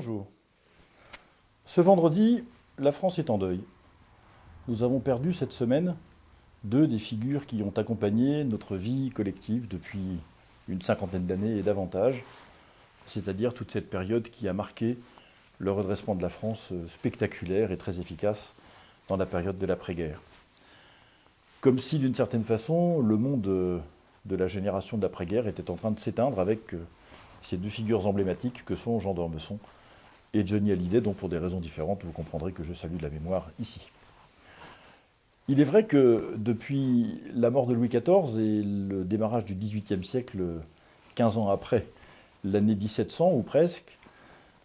Bonjour. Ce vendredi, la France est en deuil. Nous avons perdu cette semaine deux des figures qui ont accompagné notre vie collective depuis une cinquantaine d'années et davantage, c'est-à-dire toute cette période qui a marqué le redressement de la France spectaculaire et très efficace dans la période de l'après-guerre. Comme si, d'une certaine façon, le monde de la génération de l'après-guerre était en train de s'éteindre avec ces deux figures emblématiques que sont Jean d'Ormesson et Johnny Hallyday, dont pour des raisons différentes, vous comprendrez que je salue de la mémoire ici. Il est vrai que depuis la mort de Louis XIV et le démarrage du XVIIIe siècle, 15 ans après l'année 1700 ou presque,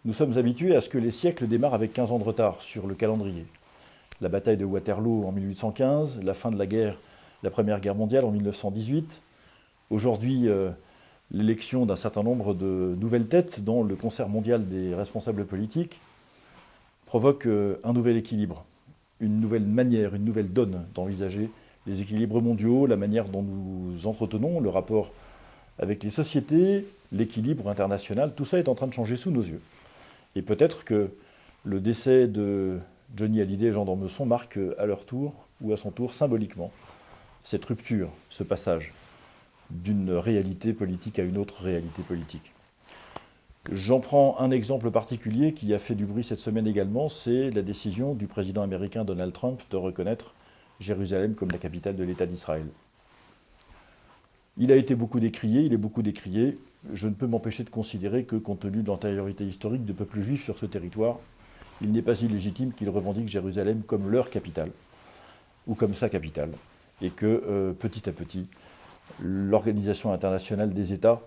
nous sommes habitués à ce que les siècles démarrent avec 15 ans de retard sur le calendrier. La bataille de Waterloo en 1815, la fin de la Première Guerre mondiale en 1918, aujourd'hui l'élection d'un certain nombre de nouvelles têtes dans le concert mondial des responsables politiques provoque un nouvel équilibre, une nouvelle manière, une nouvelle donne d'envisager les équilibres mondiaux, la manière dont nous entretenons le rapport avec les sociétés, l'équilibre international, tout ça est en train de changer sous nos yeux. Et peut-être que le décès de Johnny Hallyday et Jean d'Ormesson marque à leur tour, ou à son tour symboliquement, cette rupture, ce passage d'une réalité politique à une autre réalité politique. J'en prends un exemple particulier qui a fait du bruit cette semaine également, c'est la décision du président américain Donald Trump de reconnaître Jérusalem comme la capitale de l'État d'Israël. Il a été beaucoup décrié, il est beaucoup décrié. Je ne peux m'empêcher de considérer que, compte tenu de l'antériorité historique des peuples juifs sur ce territoire, il n'est pas illégitime qu'ils revendiquent Jérusalem comme leur capitale, ou comme sa capitale, et que petit à petit, l'Organisation internationale des États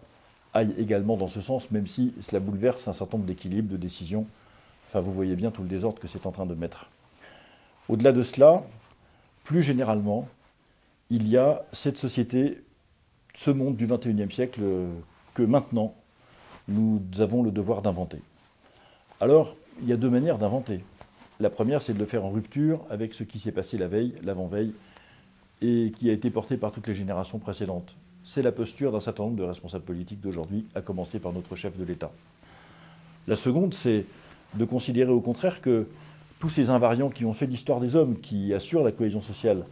aille également dans ce sens, même si cela bouleverse un certain nombre d'équilibres, de décisions. Enfin, vous voyez bien tout le désordre que c'est en train de mettre. Au-delà de cela, plus généralement, il y a cette société, ce monde du XXIe siècle que maintenant, nous avons le devoir d'inventer. Alors, il y a deux manières d'inventer. La première, c'est de le faire en rupture avec ce qui s'est passé la veille, l'avant-veille, et qui a été porté par toutes les générations précédentes. C'est la posture d'un certain nombre de responsables politiques d'aujourd'hui, à commencer par notre chef de l'État. La seconde, c'est de considérer au contraire que tous ces invariants qui ont fait l'histoire des hommes, qui assurent la cohésion sociale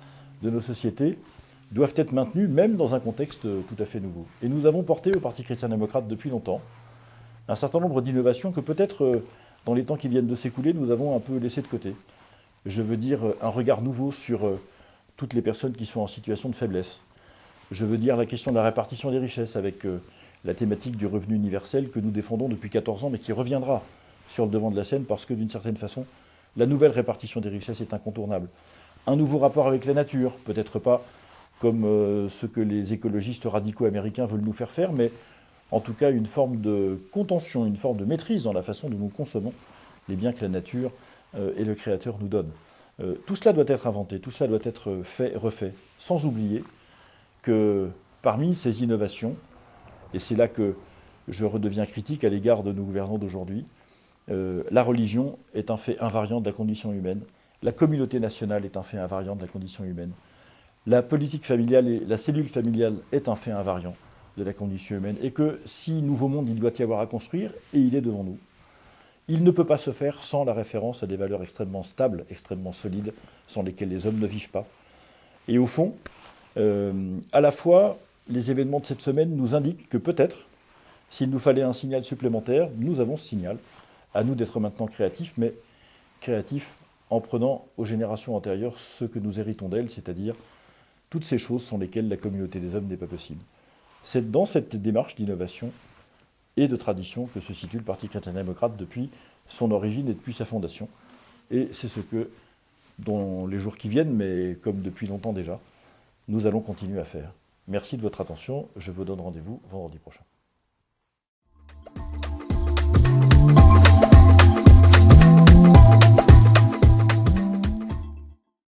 de nos sociétés, doivent être maintenus, même dans un contexte tout à fait nouveau. Et nous avons porté au Parti chrétien-démocrate depuis longtemps un certain nombre d'innovations que peut-être, dans les temps qui viennent de s'écouler, nous avons un peu laissé de côté. Je veux dire un regard nouveau sur toutes les personnes qui sont en situation de faiblesse. Je veux dire la question de la répartition des richesses avec la thématique du revenu universel que nous défendons depuis 14 ans, mais qui reviendra sur le devant de la scène parce que, d'une certaine façon, la nouvelle répartition des richesses est incontournable. Un nouveau rapport avec la nature, peut-être pas comme ce que les écologistes radicaux américains veulent nous faire faire, mais en tout cas une forme de contention, une forme de maîtrise dans la façon dont nous consommons les biens que la nature et le Créateur nous donnent. Tout cela doit être inventé, tout cela doit être fait, refait, sans oublier que parmi ces innovations, et c'est là que je redeviens critique à l'égard de nos gouvernants d'aujourd'hui, la religion est un fait invariant de la condition humaine, la communauté nationale est un fait invariant de la condition humaine, la politique familiale et la cellule familiale est un fait invariant de la condition humaine, et que si nouveau monde il doit y avoir à construire, et il est devant nous, il ne peut pas se faire sans la référence à des valeurs extrêmement stables, extrêmement solides, sans lesquelles les hommes ne vivent pas. Et au fond, à la fois, les événements de cette semaine nous indiquent que peut-être, s'il nous fallait un signal supplémentaire, nous avons ce signal. À nous d'être maintenant créatifs, mais créatifs en prenant aux générations antérieures ce que nous héritons d'elles, c'est-à-dire toutes ces choses sans lesquelles la communauté des hommes n'est pas possible. C'est dans cette démarche d'innovation et de tradition que se situe le Parti chrétien-démocrate depuis son origine et depuis sa fondation. Et c'est ce que, dans les jours qui viennent, mais comme depuis longtemps déjà, nous allons continuer à faire. Merci de votre attention. Je vous donne rendez-vous vendredi prochain.